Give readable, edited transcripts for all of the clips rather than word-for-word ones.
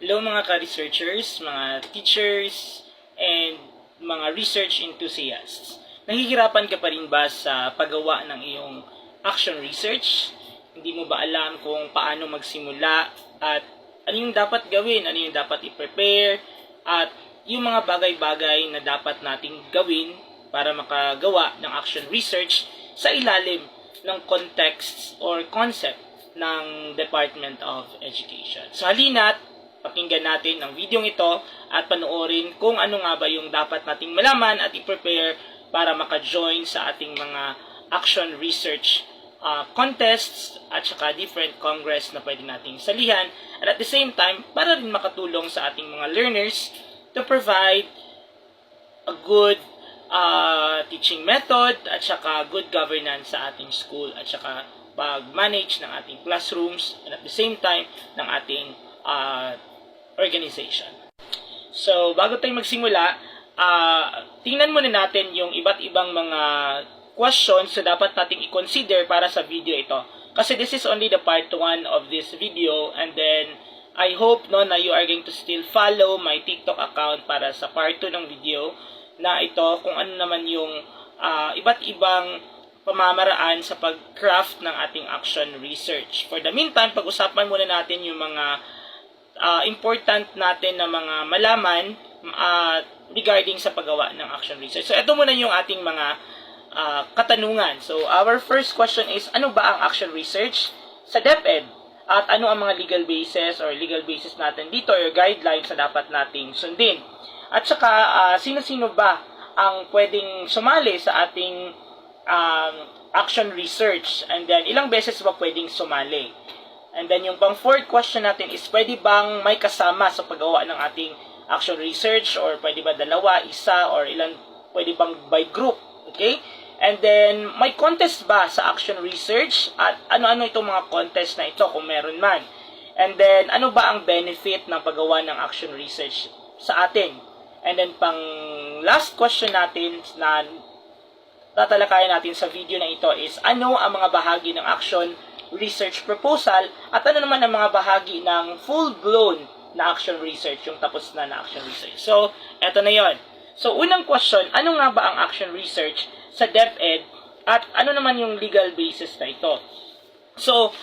Hello mga ka-researchers, mga teachers, and mga research enthusiasts. Nahihirapan ka pa rin ba sa paggawa ng iyong action research? Hindi mo ba alam kung paano magsimula at ano yung dapat gawin, ano yung dapat i-prepare, at yung mga bagay-bagay na dapat nating gawin para makagawa ng action research sa ilalim ng context or concept ng Department of Education. So halina't pakinggan natin ang video ito at panoorin kung ano nga ba yung dapat nating malaman at i-prepare para maka-join sa ating mga action research contests at saka different congress na pwede nating salihan, at at the same time para rin makatulong sa ating mga learners to provide a good teaching method at saka good governance sa ating school at saka pag-manage ng ating classrooms and at the same time ng ating organization. So, bago tayo magsimula, tingnan muna natin yung iba't ibang mga questions na dapat nating i-consider para sa video ito. Kasi this is only the part 1 of this video, and then I hope na you are going to still follow my TikTok account para sa part 2 ng video na ito kung ano naman yung iba't ibang pamamaraan sa pag-craft ng ating action research. For the meantime, pag-usapan muna natin yung mga important natin na mga malaman regarding sa paggawa ng action research. So, ito muna yung ating mga katanungan. So, our first question is, ano ba ang action research sa DepEd? At ano ang mga legal basis natin dito or guidelines na dapat nating sundin? At saka, sino-sino ba ang pwedeng sumali sa ating action research? And then, ilang beses ba pwedeng sumali? And then, yung pang fourth question natin is, pwede bang may kasama sa paggawa ng ating action research? Or pwede ba dalawa, isa, or ilan, pwede bang by group? Okay? And then, may contest ba sa action research? At ano-ano itong mga contest na ito kung meron man? And then, ano ba ang benefit ng paggawa ng action research sa atin? And then, pang last question natin na tatalakayan natin sa video na ito is, ano ang mga bahagi ng action research proposal at ano naman ang mga bahagi ng full-blown na action research, yung tapos na action research. So, eto na yon. So, unang question, ano nga ba ang action research sa DepEd at ano naman yung legal basis na ito? So,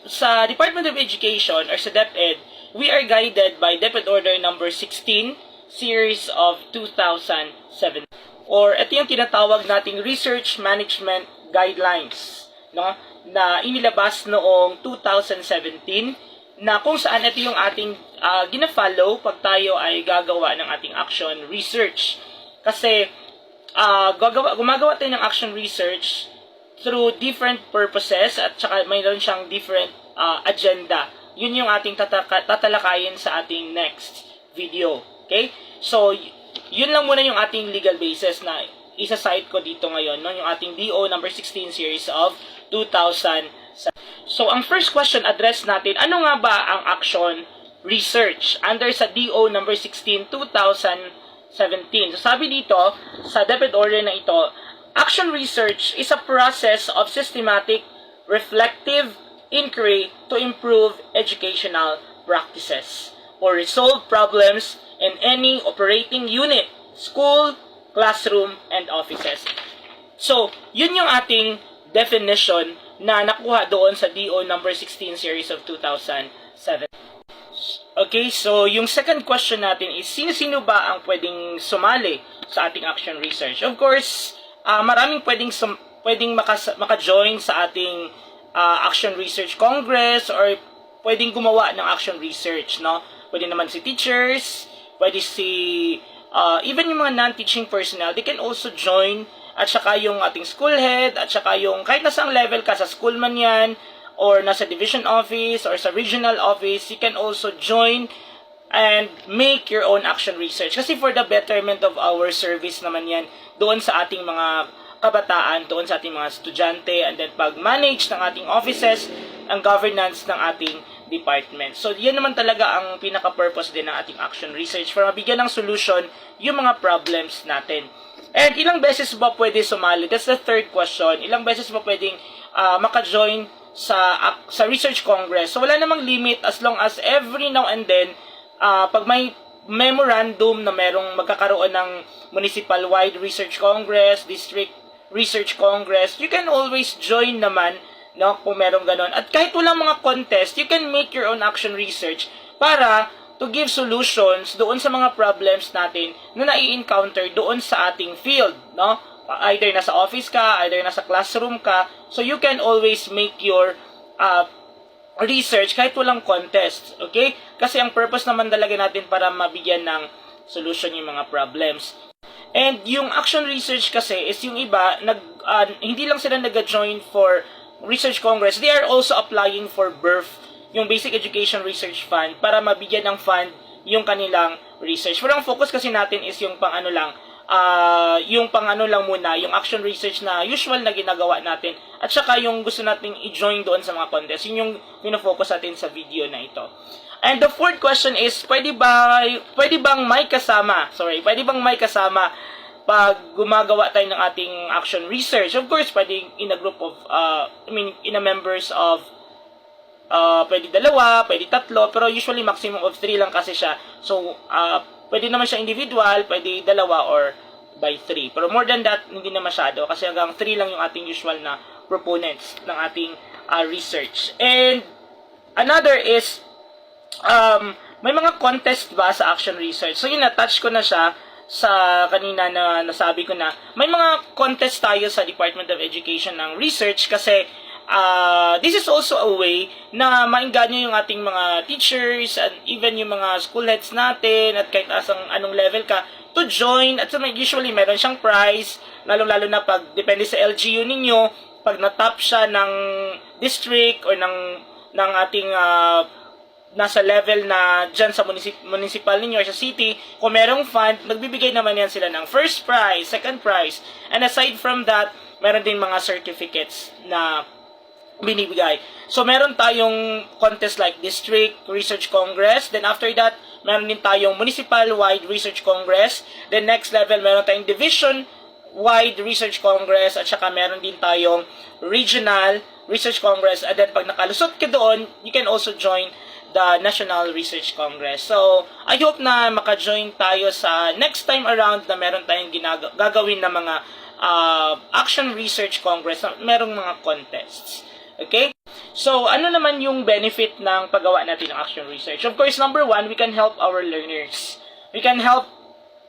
sa Department of Education or sa DepEd, we are guided by DepEd Order number 16, series of 2007. Or ito yung tinatawag nating Research Management Guidelines, no? Na inilabas noong 2017 na kung saan ito yung ating gina-follow pag tayo ay gagawa ng ating action research. Kasi gumagawa tayo ng action research through different purposes at saka mayroon siyang different agenda. Yun yung ating tatalakayin sa ating next video. Okay? So, yun lang muna yung ating legal basis na isa-cite ko dito ngayon, no? Yung ating DO number 16 series of 2007. So, ang first question address natin, ano nga ba ang action research under sa DO number 16, 2017? So, sabi dito, sa DepEd order na ito, action research is a process of systematic, reflective inquiry to improve educational practices or resolve problems in any operating unit, school, classroom, and offices. So, yun yung ating definition na nakuha doon sa DO number 16 series of 2007. Okay, so yung second question natin is, sino-sino ba ang pwedeng sumali sa ating action research? Of course, maraming pwedeng maka-join sa ating action research congress or pwedeng gumawa ng action research, no? Pwede naman si teachers, pwede si even yung mga non-teaching personnel, they can also join, at saka yung ating school head, at saka yung kahit nasa level ka, sa school man yan, or nasa division office, or sa regional office, you can also join and make your own action research. Kasi for the betterment of our service naman yan, doon sa ating mga kabataan, doon sa ating mga estudyante, and then pag-manage ng ating offices, ang governance ng ating department. So, yan naman talaga ang pinaka-purpose din ng ating action research para mabigyan ng solution yung mga problems natin. And ilang beses ba pwede sumali? That's the third question. Ilang beses ba pwedeng maka-join sa research congress? So, wala namang limit as long as every now and then pag may memorandum na merong magkakaroon ng municipal-wide research congress, district research congress, you can always join naman, no, kung merong ganon. At kahit walang mga contest, you can make your own action research para to give solutions doon sa mga problems natin na nai-encounter doon sa ating field, no? Either nasa office ka, either nasa classroom ka, so you can always make your research kahit walang contest, okay? Kasi ang purpose naman talaga natin para mabigyan ng solution yung mga problems. And yung action research kasi is yung iba, hindi lang sila nag-join for research congress, they are also applying for BERF, yung Basic Education Research Fund, para mabigyan ng fund yung kanilang research. Pero ang focus kasi natin is yung pang-ano lang, muna, yung action research na usual na ginagawa natin, at saka yung gusto nating i-join doon sa mga contest. Yun yung pinofocus natin sa video na ito. And the fourth question is, pwede bang may kasama pag gumagawa tayo ng ating action research? Of course, pwede in a group of, in a members of, pwede 2, pwede 3, pero usually maximum of 3 lang kasi siya. So, pwede naman siya individual, pwede 2 or by 3. Pero more than that, hindi na masyado kasi hanggang 3 lang yung ating usual na proponents ng ating research. And another is, may mga contest ba sa action research? So yun, na-touch ko na siya sa kanina na nasabi ko na may mga contest tayo sa Department of Education ng research kasi this is also a way na maengganyo yung ating mga teachers and even yung mga school heads natin at kahit anong level ka to join. At so usually meron siyang prize, lalo na pag depende sa LGU ninyo, pag na-top siya ng district or ng ating nasa level na dyan sa municipal ninyo or sa city, kung merong fund, nagbibigay naman yan sila ng first prize, second prize, and aside from that, meron din mga certificates na binibigay. So, meron tayong contest like District Research Congress. Then, after that, meron din tayong Municipal-wide Research Congress. Then, next level, meron tayong Division-wide Research Congress. At saka, meron din tayong Regional Research Congress. And then, pag nakalusot ka doon, you can also join the National Research Congress. So, I hope na maka-join tayo sa next time around na meron tayong gagawin na mga Action Research Congress na merong mga contests. Okay? So, ano naman yung benefit ng paggawa natin ng action research? Of course, number 1, we can help our learners. We can help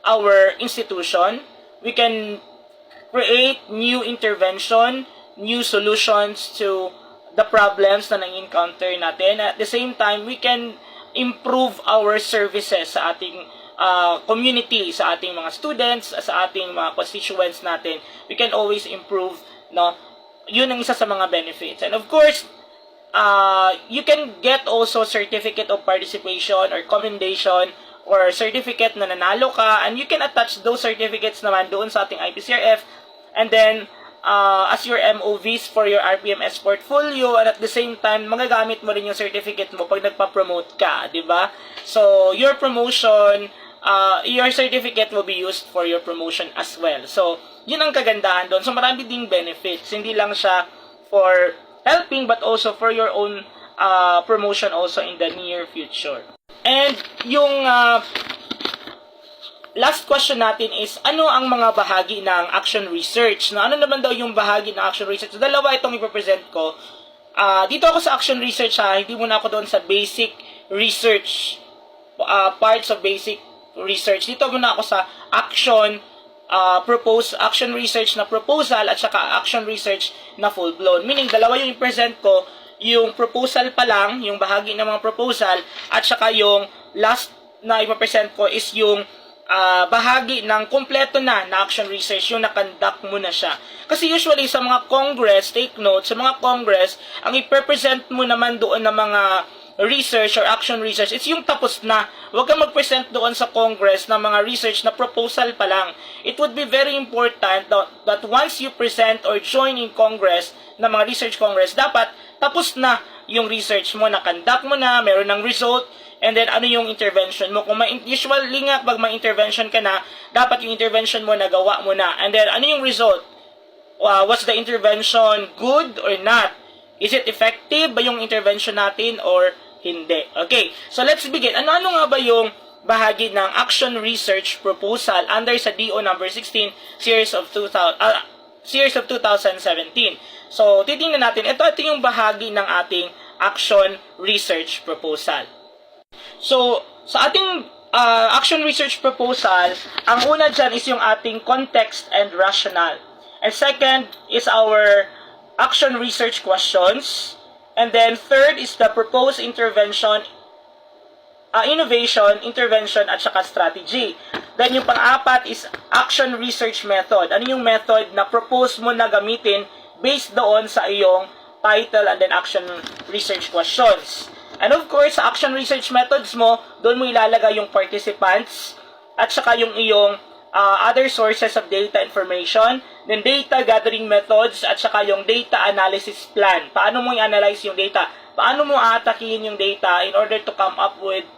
our institution. We can create new intervention, new solutions to the problems na nang-encounter natin. At the same time, we can improve our services sa ating community, sa ating mga students, sa ating mga constituents natin. We can always improve, no? Yun ang isa sa mga benefits. And of course, you can get also certificate of participation or commendation or certificate na nanalo ka, and you can attach those certificates naman doon sa ating IPCRF, and then as your MOVs for your RPMS portfolio, and at the same time, magagamit mo rin yung certificate mo pag nagpa-promote ka, di ba? So, your promotion, your certificate will be used for your promotion as well. So, yun ang kagandahan doon. So, marami ding benefits. Hindi lang siya for helping, but also for your own promotion also in the near future. And yung last question natin is, ano ang mga bahagi ng action research? Ano naman daw yung bahagi ng action research? So, dalawa itong ipapresent ko. Dito ako sa action research, hindi muna ako doon sa basic research, parts of basic research. Dito muna ako sa action research na proposal at saka action research na full-blown. Meaning, dalawa yung i-present ko, yung proposal pa lang, yung bahagi ng mga proposal, at saka yung last na i-present ko is yung bahagi ng kompleto na action research, yung na-conduct mo na siya. Kasi usually sa mga congress, take note, sa mga congress, ang i-present mo naman doon ng mga research or action research, it's yung tapos na. Huwag kang mag-present doon sa Congress ng mga research na proposal pa lang. It would be very important that once you present or join in Congress ng mga research Congress, dapat tapos na yung research mo, na-conduct mo na, meron ng result, and then ano yung intervention mo. Kung usually nga, pag may intervention ka na, dapat yung intervention mo nagawa mo na. And then ano yung result? Was the intervention good or not? Is it effective ba yung intervention natin or hindi. Okay, so let's begin. Ano-ano nga ba yung bahagi ng action research proposal under sa DO number 16 series of 2017. So, titingnan natin. Ito yung bahagi ng ating action research proposal. So, sa ating action research proposal, ang una dyan is yung ating context and rationale. And second is our action research questions. And then third is the proposed intervention, innovation, intervention, at saka strategy. Then yung pang-apat is action research method. Ano yung method na propose mo na gamitin based doon sa iyong title and then action research questions. And of course, sa action research methods mo, doon mo ilalagay yung participants at saka yung iyong other sources of data information, then data gathering methods, at saka yung data analysis plan. Paano mo i-analyze yung data? Paano mo aatakihin yung data in order to come up with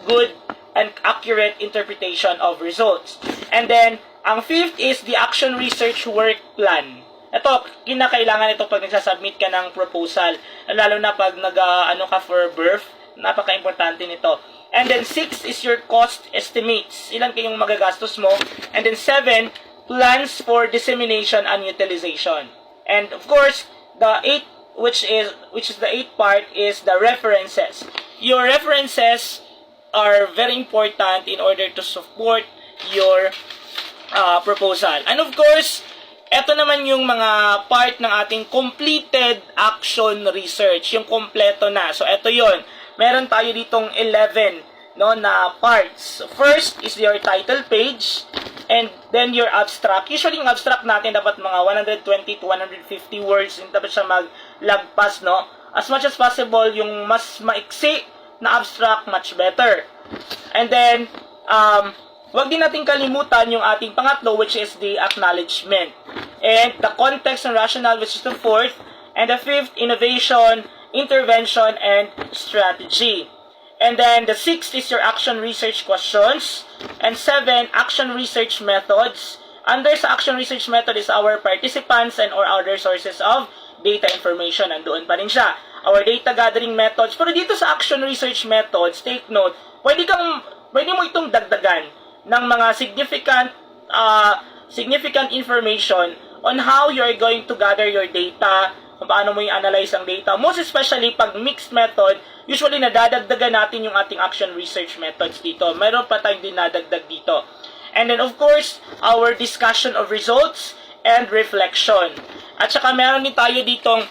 good and accurate interpretation of results. And then, ang fifth is the action research work plan. Ito, kinakailangan ito pag nagsasubmit ka ng proposal. Lalo na pag ka for birth, napaka-importante nito. And then, 6 is your cost estimates. Ilan kayong magagastos mo. And then, 7, plans for dissemination and utilization. And of course, the 8, which is the 8th part, is the references. Your references are very important in order to support your proposal. And of course, ito naman yung mga part ng ating completed action research, yung kompleto na. So, ito yon. Meron tayo ditong 11 na parts. First is your title page, and then your abstract. Usually, yung abstract natin dapat mga 120 to 150 words. Hindi dapat siya maglagpas, no? As much as possible, yung mas maiksi na abstract, much better. And then, wag din natin kalimutan yung ating pangatlo, which is the acknowledgement. And the context and rationale, which is the fourth. And the fifth, innovation, intervention, and strategy. And then the sixth is your action research questions. And 7, action research methods. Under sa action research method is our participants and or other sources of data information. Nandoon pa rin siya. Our data gathering methods. Pero dito sa action research methods, take note, pwede mo itong dagdagan ng mga significant information on how you are going to gather your data, kung paano mo i-analyze ang data. Most especially pag mixed method, usually nadadagdagan natin yung ating action research methods dito. Mayroon pa tayong dinadagdag dito. And then of course, our discussion of results and reflection. At saka meron din tayo ditong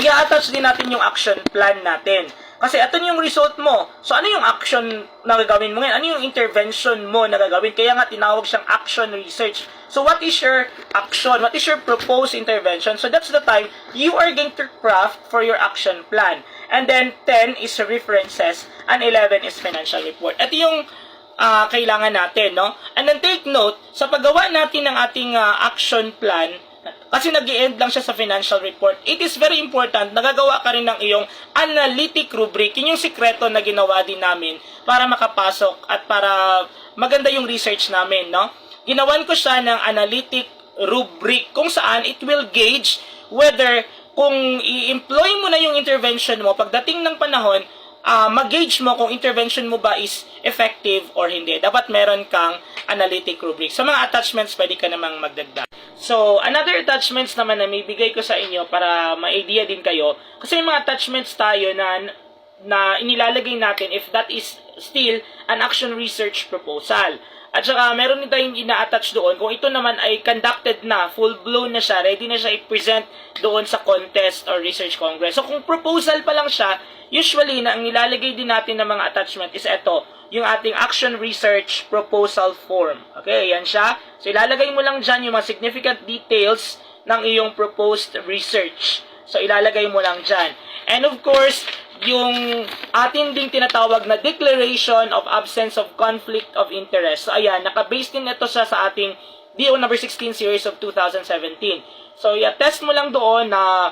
i-attach din natin yung action plan natin. Kasi ito yung result mo. So, ano yung action na gagawin mo ngayon? Ano yung intervention mo na gagawin? Kaya nga tinawag siyang action research. So, what is your action? What is your proposed intervention? So, that's the time you are going to craft for your action plan. And then, 10 is references. And 11 is financial report. Ito yung kailangan natin, no? And then, take note, sa paggawa natin ng ating action plan, kasi nag-i-end lang siya sa financial report, it is very important na gagawa ka rin ng iyong analytic rubric. Yun yung sikreto na ginawa din namin para makapasok at para maganda yung research namin, no? Ginawan ko siya ng analytic rubric kung saan it will gauge whether kung i-employ mo na yung intervention mo, pagdating ng panahon, mag-gauge mo kung intervention mo ba is effective or hindi. Dapat meron kang analytic rubric. Sa mga attachments, pwede ka namang magdagdag. So, another attachments naman na may bigay ko sa inyo para ma-idea din kayo. Kasi may mga attachments tayo na inilalagay natin if that is still an action research proposal. At saka, meron din tayong ina-attach doon kung ito naman ay conducted na, full-blown na siya, ready na siya i-present doon sa contest or research congress. So, kung proposal pa lang siya, usually, na ang nilalagay din natin ng mga attachment is ito, yung ating action research proposal form. Okay, yan siya. So, ilalagay mo lang dyan yung mga significant details ng iyong proposed research. So, ilalagay mo lang dyan. And of course, yung atin ding tinatawag na declaration of absence of conflict of interest. So, ayan, naka-base din ito sa ating DO number 16 series of 2017. So, test mo lang doon na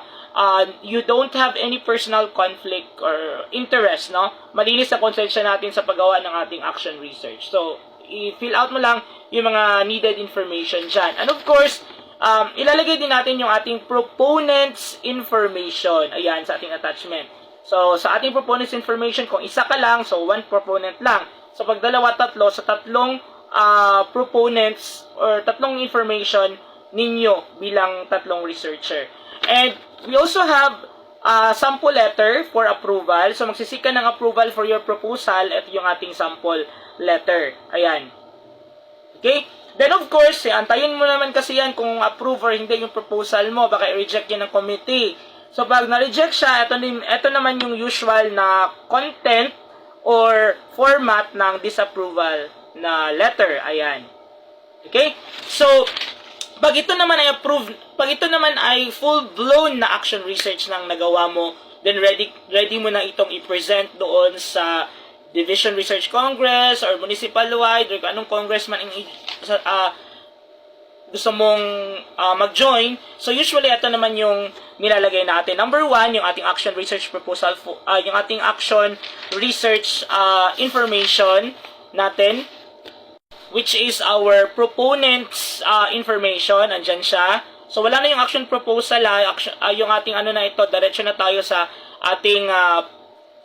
you don't have any personal conflict or interest, no? Malinis sa konsensya natin sa paggawa ng ating action research. So, i-fill out mo lang yung mga needed information dyan. And of course, ilalagay din natin yung ating proponents information. Ayan, sa ating attachment. So, sa ating proponent's information, kung isa ka lang, so one proponent lang. So, pag dalawa, tatlo, sa tatlong proponents or tatlong information ninyo bilang tatlong researcher. And we also have sample letter for approval. So, magsisik ka ng approval for your proposal. Ito yung ating sample letter. Ayan. Okay? Then, of course, antayin mo naman kasi yan kung approve or hindi yung proposal mo. Baka i-reject yan ng committee. So, pag na-reject siya, ito naman yung usual na content or format ng disapproval na letter. Ayan. Okay? So, pag ito naman ay approved, pag ito naman ay full-blown na action research ng nagawa mo, then ready mo na itong i-present doon sa Division Research Congress or municipal-wide or anong congressman gusto mong mag-join. So, usually, ito naman yung nilalagay natin. Number 1, yung ating action research proposal, yung ating action research information natin, which is our proponent's information. Andyan siya. So, wala na yung action proposal, yung ating na ito, diretso na tayo sa ating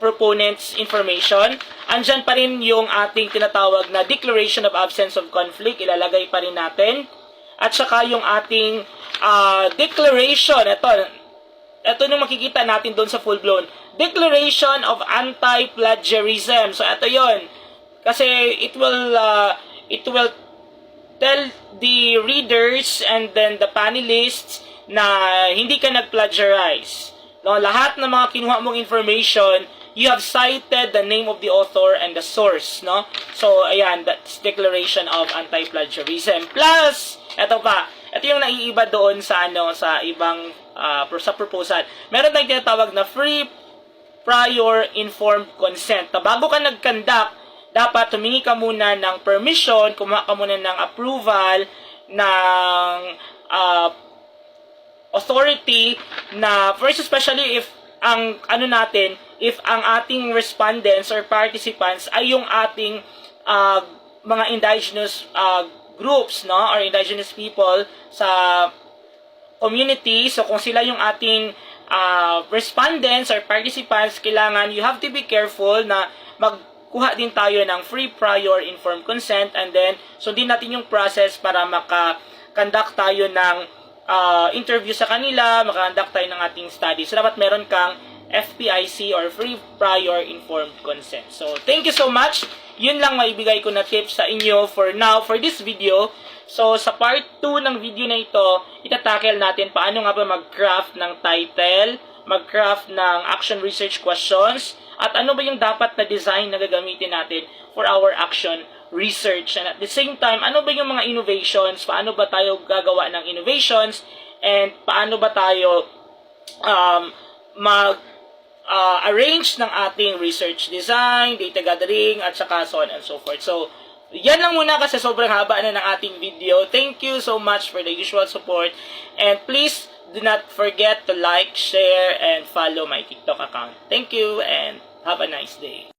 proponent's information. Andyan pa rin yung ating tinatawag na declaration of absence of conflict, ilalagay pa rin natin. At saka yung ating declaration, ito yung makikita natin doon sa full-blown. Declaration of anti-plagiarism. So, ito yon. Kasi it will tell the readers and then the panelists na hindi ka nag-plagiarize. No, lahat ng mga kinuha mong information, you have cited the name of the author and the source, no? So, ayan, that's declaration of anti-plagiarism. Plus, ito yung naiiba doon sa sa ibang sa proposal. Meron tayong tinatawag na free prior informed consent. Bago ka nag-conduct, dapat humingi ka muna ng permission, kumuha ka muna ng approval ng authority na, first especially if ang if ang ating respondents or participants ay yung ating mga indigenous groups, no, or indigenous people sa community. So, kung sila yung ating respondents or participants, kailangan, you have to be careful na magkuha din tayo ng free prior informed consent, and then sundin natin yung process para maka-conduct tayo ng interview sa kanila, maka-conduct tayo ng ating study. So, dapat meron kang FPIC or free prior informed consent. So, thank you so much. Yun lang maibigay ko na tips sa inyo for now, for this video. So, sa part 2 ng video na ito, itatackle natin paano nga ba mag-craft ng title, mag-craft ng action research questions, at ano ba yung dapat na design na gagamitin natin for our action research. And at the same time, ano ba yung mga innovations, paano ba tayo gagawa ng innovations, and paano ba tayo arrange ng ating research design, data gathering, at saka so on and so forth. So, yan lang muna kasi sobrang haba na ng ating video. Thank you so much for the usual support. And please do not forget to like, share, and follow my TikTok account. Thank you and have a nice day.